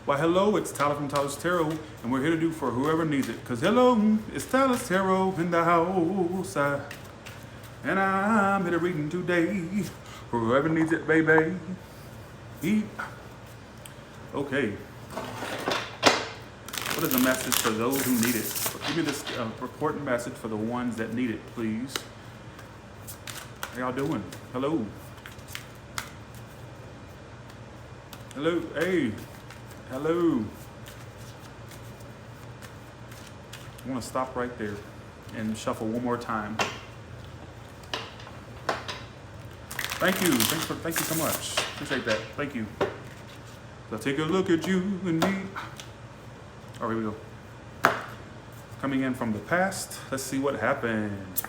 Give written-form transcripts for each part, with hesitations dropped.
Why, hello, it's Tyler from Tyler's Tarot, and we're here to do for whoever needs it. Because hello, it's Tyler's Tarot in the house, and I'm here to reading today for whoever needs it, baby. Okay. What is the message for those who need it? Give me this important message for the ones that need it, please. How y'all doing? Hello. Hello. Hey. Hello. I want to stop right there and shuffle one more time. Thank you. Thank you so much. Appreciate that. Thank you. So take a look at you and me. Oh, here we go. Coming in from the past. Let's see what happened.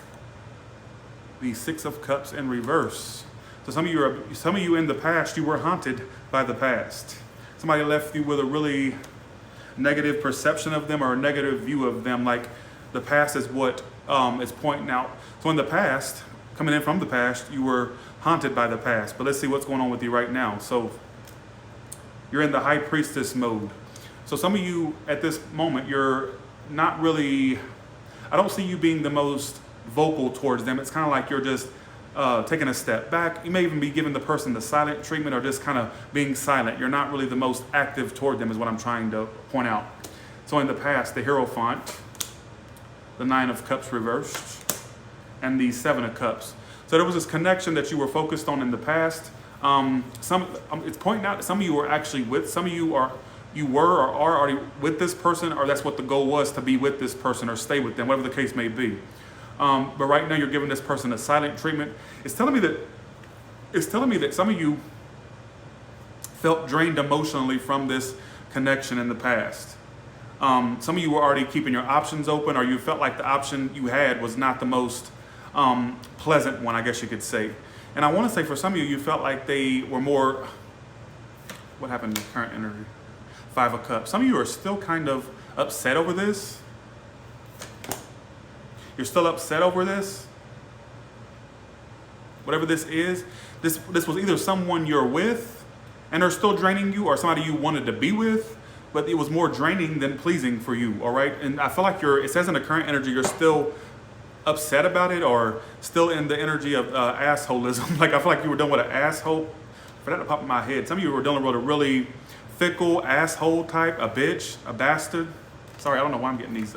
The Six of Cups in reverse. So some of you in the past, you were haunted by the past. Somebody left you with a really negative perception of them or a negative view of them, like the past is what is pointing out. So in the past, coming in from the past, you were haunted by the past. But let's see what's going on with you right now. So you're in the High Priestess mode. So some of you at this moment, you're not really, I don't see you being the most vocal towards them. It's kind of like you're just taking a step back. You may even be giving the person the silent treatment or just kind of being silent. You're not really the most active toward them is what I'm trying to point out. So in the past, the Hierophant, the Nine of Cups reversed, and the Seven of Cups. So there was this connection that you were focused on in the past. It's pointing out that some of you were actually with, some of you were or are already with this person, or that's what the goal was, to be with this person or stay with them, whatever the case may be. But right now you're giving this person a silent treatment. It's telling me that some of you felt drained emotionally from this connection in the past. Some of you were already keeping your options open, or you felt like the option you had was not the most pleasant one, I guess you could say. And I want to say for some of you, you felt like they were more, what happened in the current energy? Five of Cups. Some of you are still kind of upset over this. You're still upset over this. Whatever this is, this was either someone you're with and they're still draining you, or somebody you wanted to be with, but it was more draining than pleasing for you, all right? And I feel like it says in the current energy, you're still upset about it, or still in the energy of assholism. Like I feel like you were dealing with an asshole. For that to pop in my head, some of you were dealing with a really fickle asshole type, a bitch, a bastard. Sorry, I don't know why I'm getting these.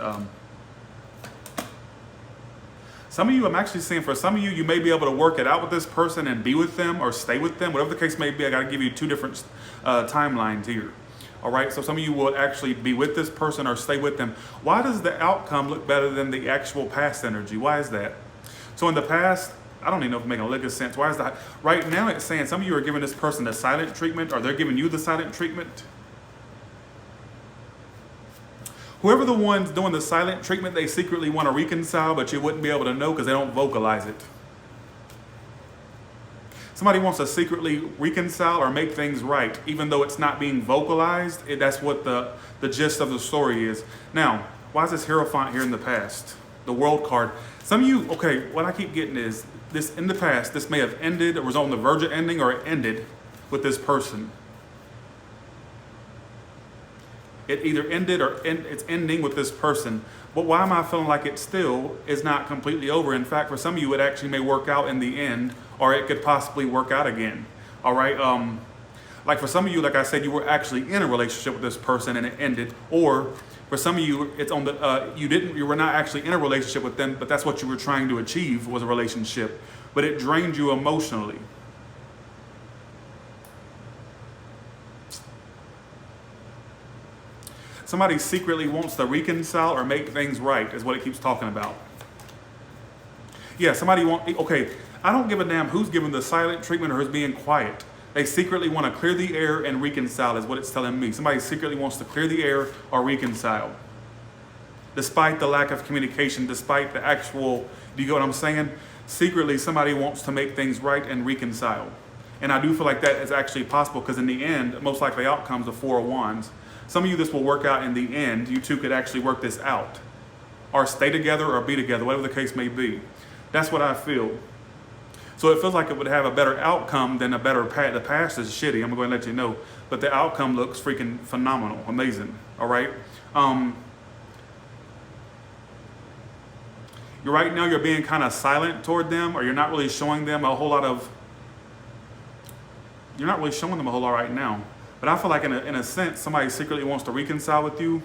Some of you, I'm actually saying for some of you, you may be able to work it out with this person and be with them or stay with them. Whatever the case may be, I got to give you two different timelines here. All right, so some of you will actually be with this person or stay with them. Why does the outcome look better than the actual past energy? Why is that? So in the past, I don't even know if it's making a lick of sense. Why is that? Right now it's saying some of you are giving this person the silent treatment, or they're giving you the silent treatment. Whoever the one's doing the silent treatment, they secretly want to reconcile, but you wouldn't be able to know because they don't vocalize it. Somebody wants to secretly reconcile or make things right, even though it's not being vocalized. That's what the gist of the story is. Now, why is this Hierophant here in the past? The World card. Some of you, okay, what I keep getting is, this in the past, this may have ended, or was on the verge of ending, or it ended with this person. It either ended or it's ending with this person. But why am I feeling like it still is not completely over? In fact, for some of you, it actually may work out in the end, or it could possibly work out again. All right. Like for some of you, like I said, you were actually in a relationship with this person and it ended. Or for some of you, it's on the you were not actually in a relationship with them, but that's what you were trying to achieve, was a relationship. But it drained you emotionally. Somebody secretly wants to reconcile or make things right, is what it keeps talking about. Yeah, okay, I don't give a damn who's giving the silent treatment or who's being quiet. They secretly want to clear the air and reconcile, is what it's telling me. Somebody secretly wants to clear the air or reconcile. Despite the lack of communication, despite the actual, do you get what I'm saying? Secretly, somebody wants to make things right and reconcile. And I do feel like that is actually possible, because in the end, most likely outcomes of Four of Wands. Some of you, this will work out in the end. You two could actually work this out, or stay together or be together, whatever the case may be. That's what I feel. So it feels like it would have a better outcome than a better past. The past is shitty. I'm going to let you know. but the outcome looks freaking phenomenal, amazing. All right. Right now you're being kind of silent toward them, or you're not really showing them a whole lot right now. But I feel like in a sense, somebody secretly wants to reconcile with you.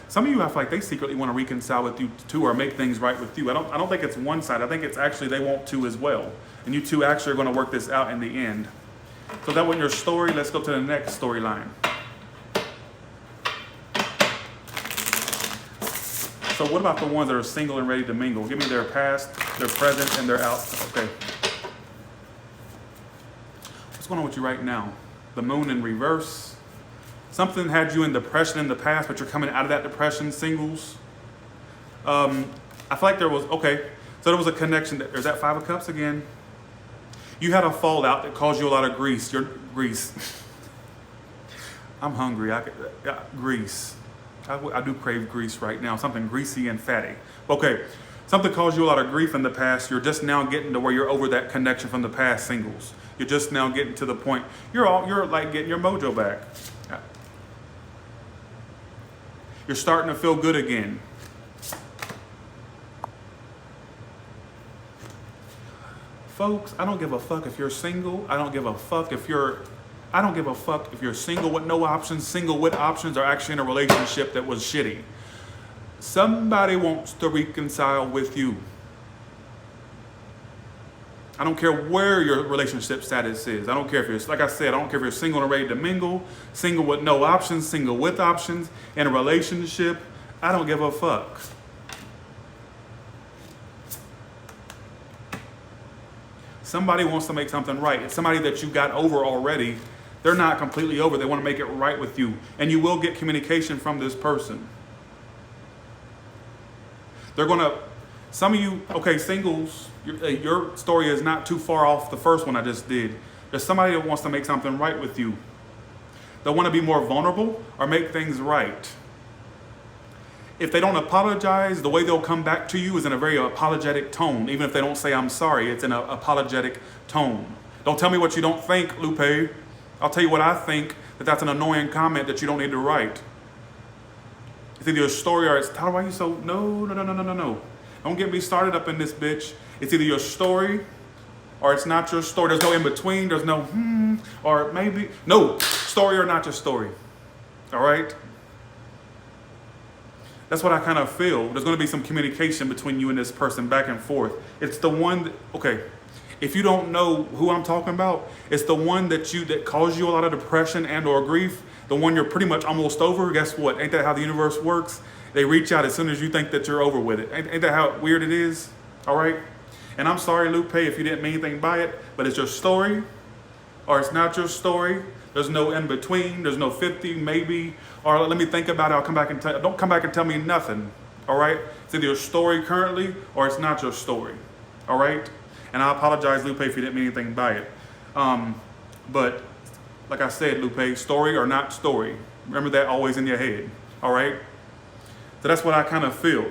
Some of you, I feel like they secretly want to reconcile with you too, or make things right with you. I don't think it's one side. I think it's actually they want to as well. And you two actually are going to work this out in the end. So that was your story. Let's go to the next storyline. So what about the ones that are single and ready to mingle? Give me their past, their present, and their out. Okay. What's going on with you right now? The moon in reverse. Something had you in depression in the past, but you're coming out of that depression, singles. I feel like there was, okay, so there was a connection. There's that Five of Cups again. You had a fallout that caused you a lot of grease. I'm hungry. Grease. I do crave grease right now, something greasy and fatty. Okay, something caused you a lot of grief in the past. You're just now getting to where you're over that connection from the past, singles. You're just now getting to the point. You're like getting your mojo back. You're starting to feel good again. Folks, I don't give a fuck if you're single. I don't give a fuck if you're single with no options, single with options, or actually in a relationship that was shitty. Somebody wants to reconcile with you. I don't care where your relationship status is. I don't care if you're, like I said, I don't care if you're single and ready to mingle, single with no options, single with options, in a relationship. I don't give a fuck. Somebody wants to make something right. It's somebody that you got over already. They're not completely over. They want to make it right with you. And you will get communication from this person. Some of you, okay, singles, your story is not too far off the first one I just did. There's somebody that wants to make something right with you. They want to be more vulnerable or make things right. If they don't apologize, the way they'll come back to you is in a very apologetic tone. Even if they don't say, I'm sorry, it's in an apologetic tone. Don't tell me what you don't think, Lupe. I'll tell you what I think, that's an annoying comment that you don't need to write. It's either a story or it's, Tyler, why are you so, no. Don't get me started up in this bitch. It's either your story or it's not your story. There's no in between. There's no or maybe. No, story or not your story. All right? That's what I kind of feel. There's going to be some communication between you and this person back and forth. It's the one that, okay, if you don't know who I'm talking about, it's the one that caused you a lot of depression and or grief, the one you're pretty much almost over. Guess what? Ain't that how the universe works? They reach out as soon as you think that you're over with it. Ain't that how weird it is? All right? And I'm sorry, Lupe, if you didn't mean anything by it, but it's your story or it's not your story. There's no in between. There's no 50, maybe, or let me think about it. I'll come back and tell you. Don't come back and tell me nothing. All right? It's either your story currently or it's not your story. All right? And I apologize, Lupe, if you didn't mean anything by it. But like I said, Lupe, story or not story. Remember that always in your head. All right? So that's what I kind of feel.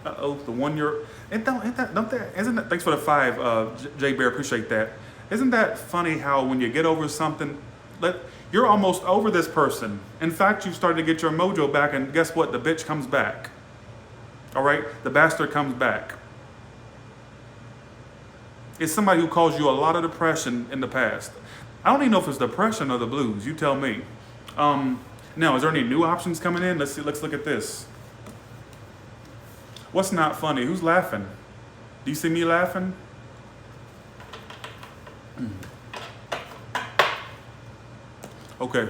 Uh-oh, the one you're, isn't that, thanks for the 5, J Bear, appreciate that. Isn't that funny how when you get over something, you're almost over this person. In fact, you've started to get your mojo back, and guess what? The bitch comes back. All right? The bastard comes back. It's somebody who caused you a lot of depression in the past. I don't even know if it's depression or the blues. You tell me. Now, is there any new options coming in? Let's see. Let's look at this. What's not funny? Who's laughing? Do you see me laughing? Okay.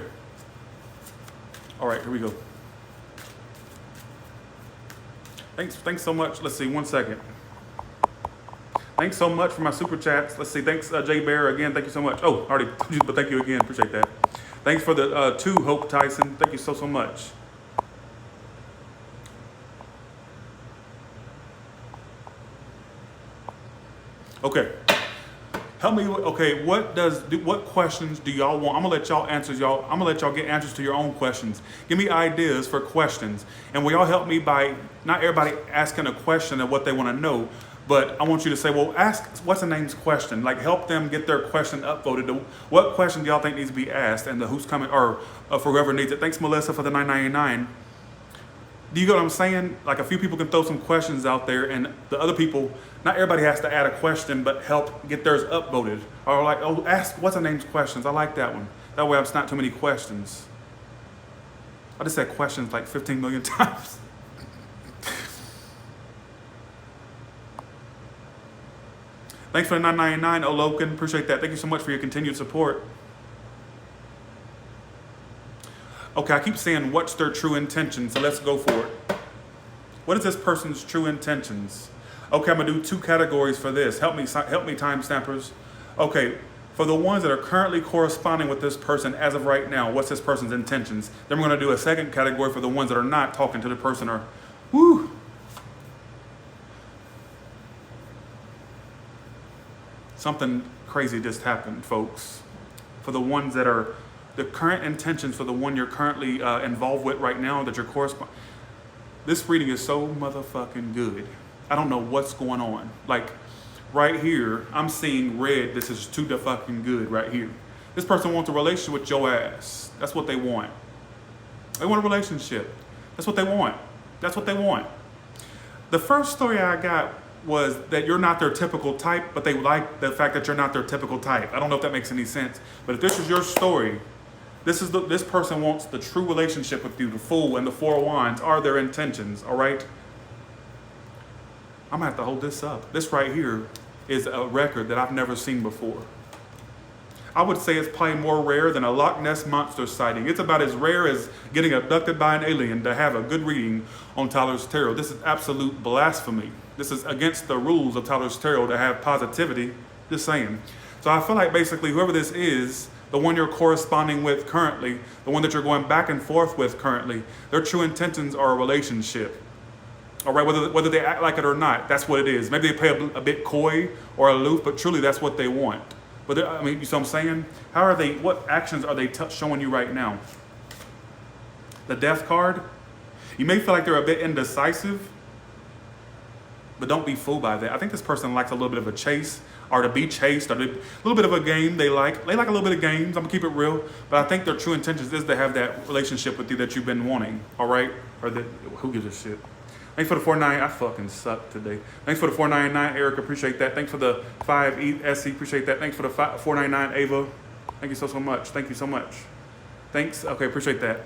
All right, here we go. Thanks so much. Let's see, 1 second. Thanks so much for my super chats. Let's see, thanks Jay Bear again. Thank you so much. Oh, already, but thank you again. Appreciate that. Thanks for the 2, Hope Tyson. Thank you so much. Okay. Help me. Okay, what questions do y'all want? I'm gonna let y'all answer y'all. I'm gonna let y'all get answers to your own questions. Give me ideas for questions, and will y'all help me by not everybody asking a question of what they want to know, But I want you to say, well, ask what's the name's question. Like, help them get their question upvoted. What question do y'all think needs to be asked? And the who's coming, or for whoever needs it. Thanks, Melissa, for the $9.99. Do you get what I'm saying? Like, a few people can throw some questions out there, and the other people, not everybody has to add a question, but help get theirs upvoted. Or like, oh, ask what's the name's questions. I like that one. That way it's not too many questions. I just said questions like 15 million times. Thanks for the $9.99, Olokin. Appreciate that. Thank you so much for your continued support. Okay, I keep saying what's their true intention, so let's go for it. What is this person's true intentions? Okay, I'm gonna do 2 categories for this. Help me time stampers. Okay, for the ones that are currently corresponding with this person as of right now, what's this person's intentions? Then we're gonna do a second category for the ones that are not talking to the person or, whoo. Something crazy just happened, folks. For the ones that are the current intentions, for the one you're currently involved with right now, that you're corresponding. This reading is so motherfucking good. I don't know what's going on. Like, right here, I'm seeing red. This is too fucking good right here. This person wants a relationship with your ass. That's what they want. They want a relationship. That's what they want. That's what they want. The first story I got was that you're not their typical type, but they like the fact that you're not their typical type. I don't know if that makes any sense, but if this is your story, this person wants the true relationship with you. The Fool and the 4 of Wands are their intentions, all right? I'm gonna have to hold this up. This right here is a record that I've never seen before. I would say it's probably more rare than a Loch Ness Monster sighting. It's about as rare as getting abducted by an alien to have a good reading on Tyler's Tarot. This is absolute blasphemy. This is against the rules of Tyler's Tarot to have positivity, just saying. So I feel like basically whoever this is, the one you're corresponding with currently, the one that you're going back and forth with currently, their true intentions are a relationship. All right, whether they act like it or not, that's what it is. Maybe they play a bit coy or aloof, but truly that's what they want. But I mean, you see what I'm saying? How are they, what actions are they showing you right now? The Death card, you may feel like they're a bit indecisive, but don't be fooled by that. I think this person likes a little bit of a chase, or to be chased, or a little bit of a game they like. They like a little bit of games, I'm gonna keep it real, but I think their true intentions is to have that relationship with you that you've been wanting, all right? Or that, who gives a shit? Thanks for the 4.99. I fucking suck today. Thanks for the 4.99, Eric. Appreciate that. Thanks for the 5 SC. Appreciate that. Thanks for the 4.99, Ava. Thank you so much. Thank you so much. Thanks. Okay, appreciate that.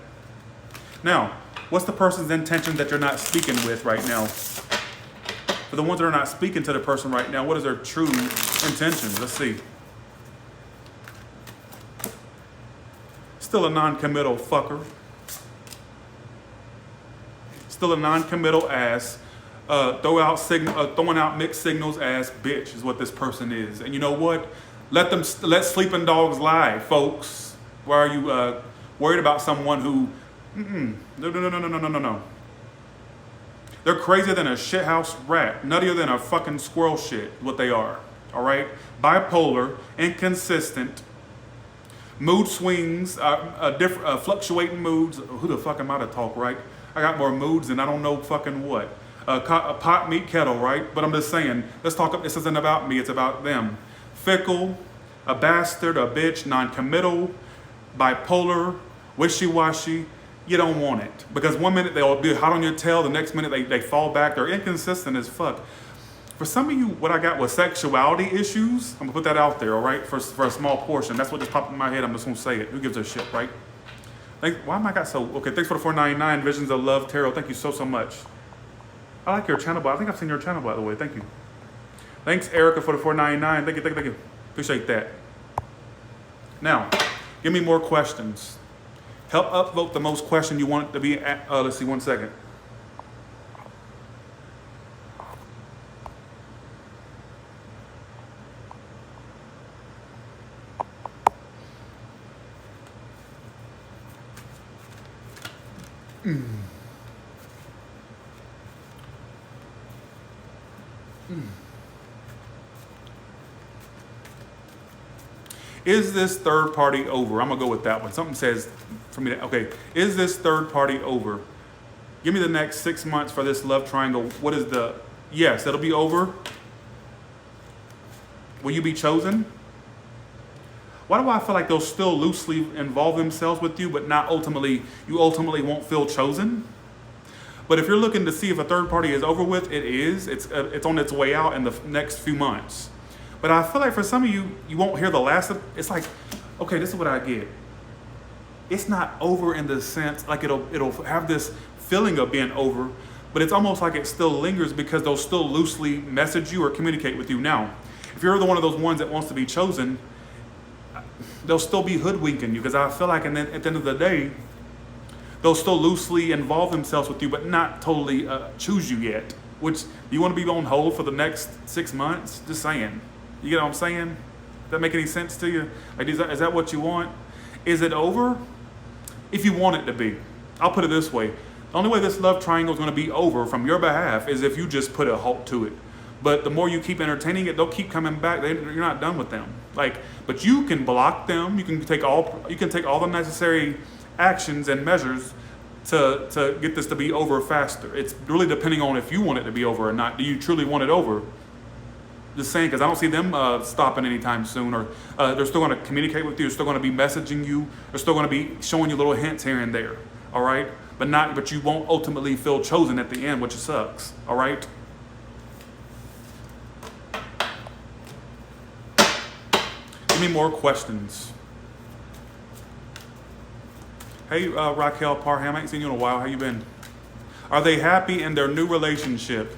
Now, what's the person's intention that you're not speaking with right now? For the ones that are not speaking to the person right now, what is their true intentions? Let's see. Still a non-committal fucker. Still a non-committal ass, throwing out mixed signals ass bitch is what this person is. And you know what? Let sleeping dogs lie, folks. Why are you worried about someone who? No. They're crazier than a shithouse rat, nuttier than a fucking squirrel shit. What they are, all right? Bipolar, inconsistent, mood swings, fluctuating moods. Who the fuck am I to talk, right? I got more moods than I don't know fucking what. A pot, meat, kettle, right? But I'm just saying, let's talk, this isn't about me, it's about them. Fickle, a bastard, a bitch, non-committal, bipolar, wishy-washy. You don't want it. Because one minute they'll be hot on your tail, the next minute they fall back. They're inconsistent as fuck. For some of you, what I got was sexuality issues. I'm gonna put that out there, all right? For a small portion. That's what just popped in my head, I'm just gonna say it. Who gives a shit, right? Why am I got so, okay, thanks for the 4.99, Visions of Love Tarot. Thank you so much. I like your channel, but I think I've seen your channel, by the way. Thank you. Thanks, Erica, for the 4.99. Thank you. Appreciate that. Now, give me more questions. Help upvote the most question you want it to be at, let's see, 1 second. Is this third party over? I'm gonna go with that one. Something says for me, okay, is this third party over? Give me the next 6 months for this love triangle. What is the, yes, it'll be over. Will you be chosen? Why do I feel like they'll still loosely involve themselves with you, but you ultimately won't feel chosen? But if you're looking to see if a third party is over with, it is. It's on its way out in the next few months. But I feel like for some of you, you won't hear the last of. It's like, okay, this is what I get. It's not over in the sense like it'll have this feeling of being over, but it's almost like it still lingers because they'll still loosely message you or communicate with you. Now, if you're the one of those ones that wants to be chosen, they'll still be hoodwinking you because I feel like at the end of the day, they'll still loosely involve themselves with you, but not totally choose you yet. Which, you want to be on hold for the next 6 months? Just saying. You get what I'm saying? Does that make any sense to you? Like, is that what you want? Is it over? If you want it to be. I'll put it this way. The only way this love triangle is going to be over from your behalf is if you just put a halt to it. But the more you keep entertaining it, they'll keep coming back. You're not done with them. But you can block them. You can take all the necessary actions and measures to get this to be over faster. It's really depending on if you want it to be over or not. Do you truly want it over? Just saying, because I don't see them stopping anytime soon. Or they're still going to communicate with you. They're still going to be messaging you. They're still going to be showing you little hints here and there. All right, but you won't ultimately feel chosen at the end, which sucks. All right. Give me more questions. Hey, Raquel Parham, I ain't seen you in a while. How you been? Are they happy in their new relationship?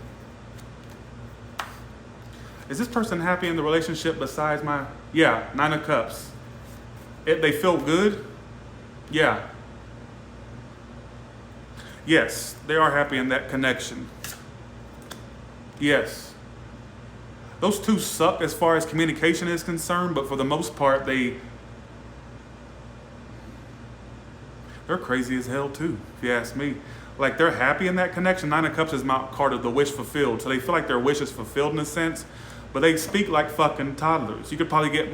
Is this person happy in the relationship besides my... Yeah, 9 of Cups. They feel good? Yeah. Yes, they are happy in that connection. Yes. Those two suck as far as communication is concerned, but for the most part, they're crazy as hell too, if you ask me. Like, they're happy in that connection. 9 of Cups is my card of the wish fulfilled. So they feel like their wish is fulfilled in a sense, but they speak like fucking toddlers. You could probably get,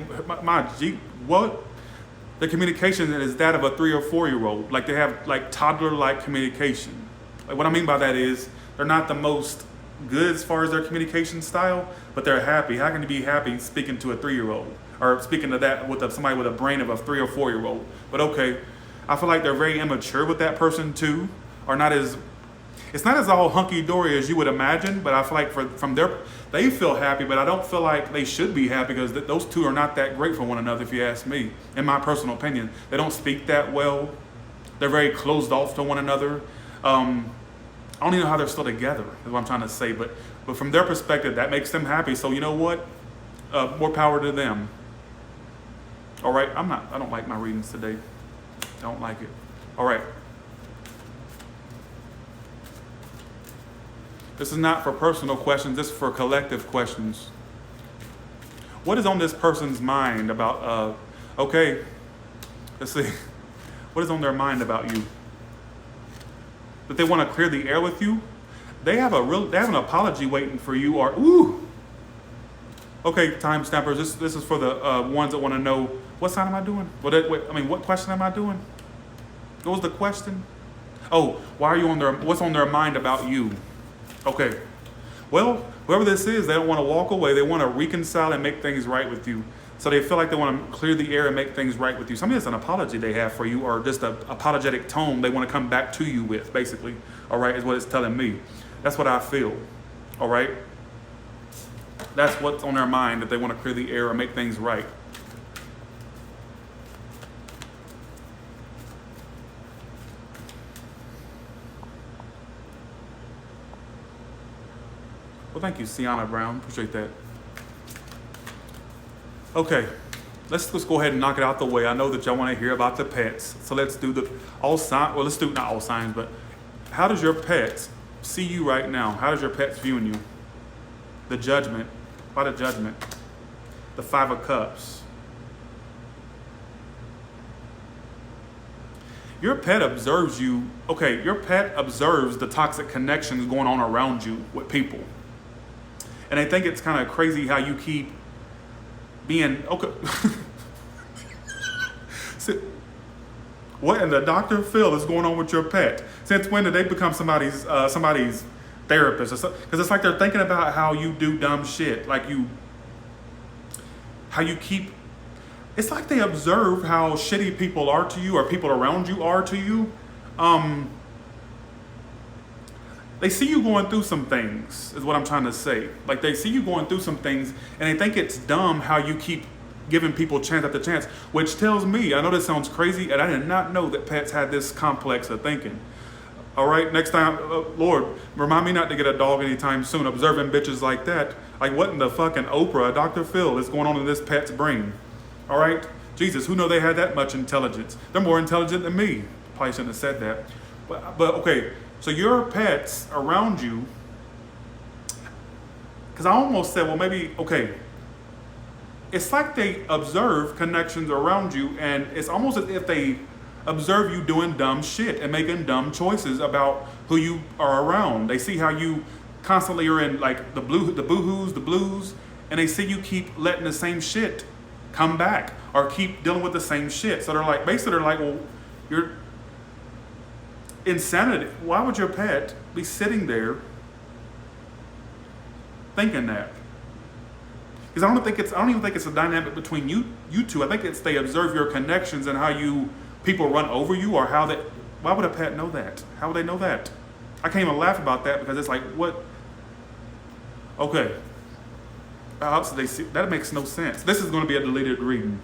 what? The communication is that of a 3 or 4 year old. Like, they have like toddler-like communication. Like, what I mean by that is they're not the most good as far as their communication style, but they're happy. How can you be happy speaking to a 3-year-old or speaking to that with somebody with a brain of a 3 or 4 year old? But okay, I feel like they're very immature with that person too, or it's not as all hunky-dory as you would imagine, but I feel like they feel happy, but I don't feel like they should be happy because those two are not that great for one another, if you ask me, in my personal opinion. They don't speak that well. They're very closed off to one another. I don't even know how they're still together, is what I'm trying to say, but from their perspective, that makes them happy. So you know what? More power to them. All right, I don't like my readings today. I don't like it. All right. This is not for personal questions, this is for collective questions. What is on this person's mind about, okay, let's see. What is on their mind about you? That they want to clear the air with you? They have an apology waiting for you, or, ooh. Okay, time stampers, this is for the ones that want to know, what sign am I doing? What question am I doing? What was the question? Oh, what's on their mind about you? Okay, well, whoever this is, they don't want to walk away. They want to reconcile and make things right with you. So they feel like they want to clear the air and make things right with you. Something that's an apology they have for you, or just an apologetic tone they want to come back to you with, basically. All right, is what it's telling me. That's what I feel. All right? That's what's on their mind, that they want to clear the air or make things right. Well, thank you, Sienna Brown. Appreciate that. Okay, let's go ahead and knock it out the way. I know that y'all want to hear about the pets, so let's do not all signs, but how does your pets see you right now? How does your pets viewing you? The Judgment. Why the Judgment? The 5 of Cups. Your pet observes you. Okay, your pet observes the toxic connections going on around you with people. And I think it's kind of crazy how you keep being, okay. So, what in the Dr. Phil is going on with your pet? Since when did they become somebody's therapist? Because it's like they're thinking about how you do dumb shit. Like how you keep, it's like they observe how shitty people are to you or people around you are to you. They see you going through some things, is what I'm trying to say. Like they see you going through some things and they think it's dumb how you keep giving people chance after chance, which tells me, I know this sounds crazy, and I did not know that pets had this complex of thinking. All right, next time, Lord, remind me not to get a dog anytime soon, observing bitches like that. Like what in the fucking Oprah, Dr. Phil, is going on in this pet's brain? All right, Jesus, who know they had that much intelligence? They're more intelligent than me. Probably shouldn't have said that. But okay, so your pets around you, because I almost said, well, maybe, okay, it's like they observe connections around you, and it's almost as if they observe you doing dumb shit and making dumb choices about who you are around. They see how you constantly are in like the boo-hoos, the blues, and they see you keep letting the same shit come back or keep dealing with the same shit. So they're like, basically they're like, well, you're insanity. Why would your pet be sitting there thinking that? Because I don't even think it's a dynamic between you two. I think it's they observe your connections and how people run over you, or how that. Why would a pet know that? How would they know that? I can't even laugh about that because it's like, what? Okay. How else do they see? That makes no sense. This is going to be a deleted reading.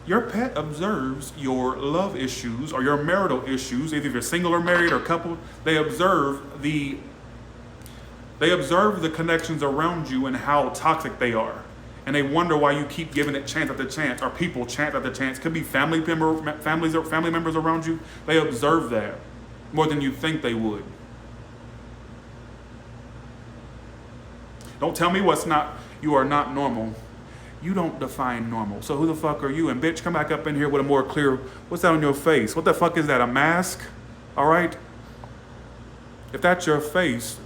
Your pet observes your love issues or your marital issues, either you're single or married or coupled. They observe the connections around you and how toxic they are. And they wonder why you keep giving it chance after chance, or people chance after chance. Could be family members around you. They observe that more than you think they would. Don't tell me you are not normal. You don't define normal. So who the fuck are you? And bitch, come back up in here with a more clear, what's that on your face? What the fuck is that, a mask? All right? If that's your face,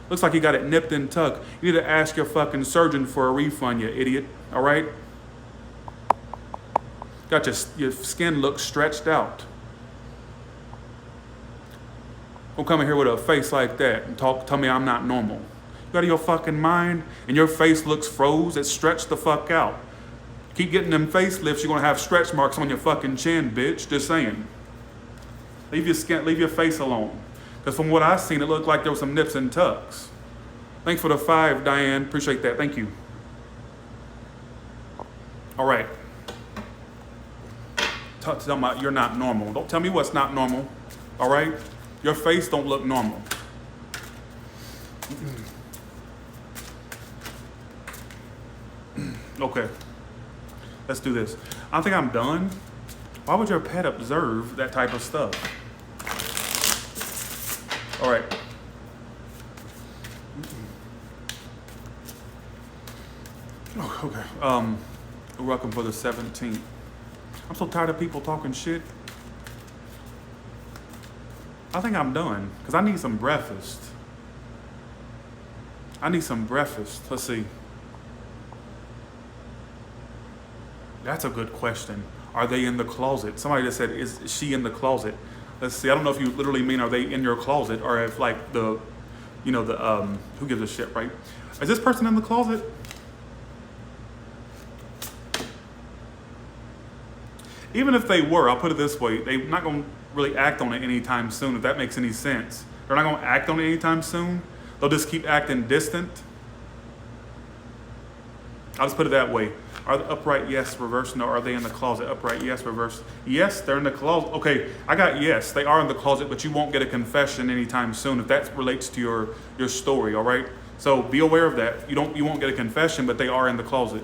looks like you got it nipped and tucked. You need to ask your fucking surgeon for a refund, you idiot. All right? Got your skin look stretched out. Don't come in here with a face like that and tell me I'm not normal. You out of your fucking mind, and your face looks froze. It's stretched the fuck out. Keep getting them facelifts, you're gonna have stretch marks on your fucking chin, bitch. Just saying. Leave your face alone. Because from what I've seen, it looked like there was some nips and tucks. Thanks for the 5, Diane. Appreciate that. Thank you. All right. Tell me you're not normal. Don't tell me what's not normal. All right? Your face don't look normal. Okay. Let's do this. I think I'm done. Why would your pet observe that type of stuff? All right. Okay. Welcome for the 17th. I'm so tired of people talking shit. I think I'm done because I need some breakfast. Let's see. That's a good question. Are they in the closet? Somebody just said, is she in the closet? Let's see. I don't know if you literally mean are they in your closet, or if like who gives a shit, right? Is this person in the closet? Even if they were, I'll put it this way, they're not going to really act on it anytime soon, if that makes any sense. They're not going to act on it anytime soon. They'll just keep acting distant. I'll just put it that way. Are the upright? Yes. Reverse? No. Are they in the closet? Upright? Yes. Reverse? Yes, they're in the closet. Okay, I got yes. They are in the closet, but you won't get a confession anytime soon if that relates to your story. All right. So be aware of that. You won't get a confession, but they are in the closet.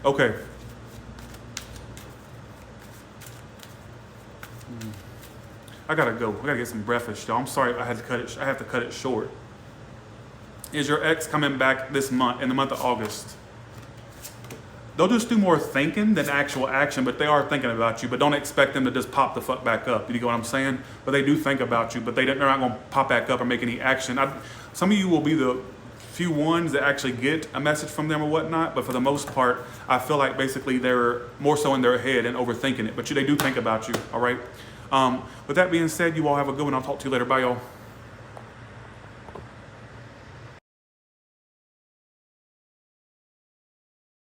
Okay. I gotta go. I gotta get some breakfast, y'all. I'm sorry. I have to cut it short. Is your ex coming back this month, in the month of August? They'll just do more thinking than actual action, but they are thinking about you. But don't expect them to just pop the fuck back up. You get what I'm saying? But they do think about you, but they're not going to pop back up or make any action. Some of you will be the few ones that actually get a message from them or whatnot, but for the most part, I feel like basically they're more so in their head and overthinking it. But they do think about you, all right? With that being said, you all have a good one. I'll talk to you later. Bye, y'all.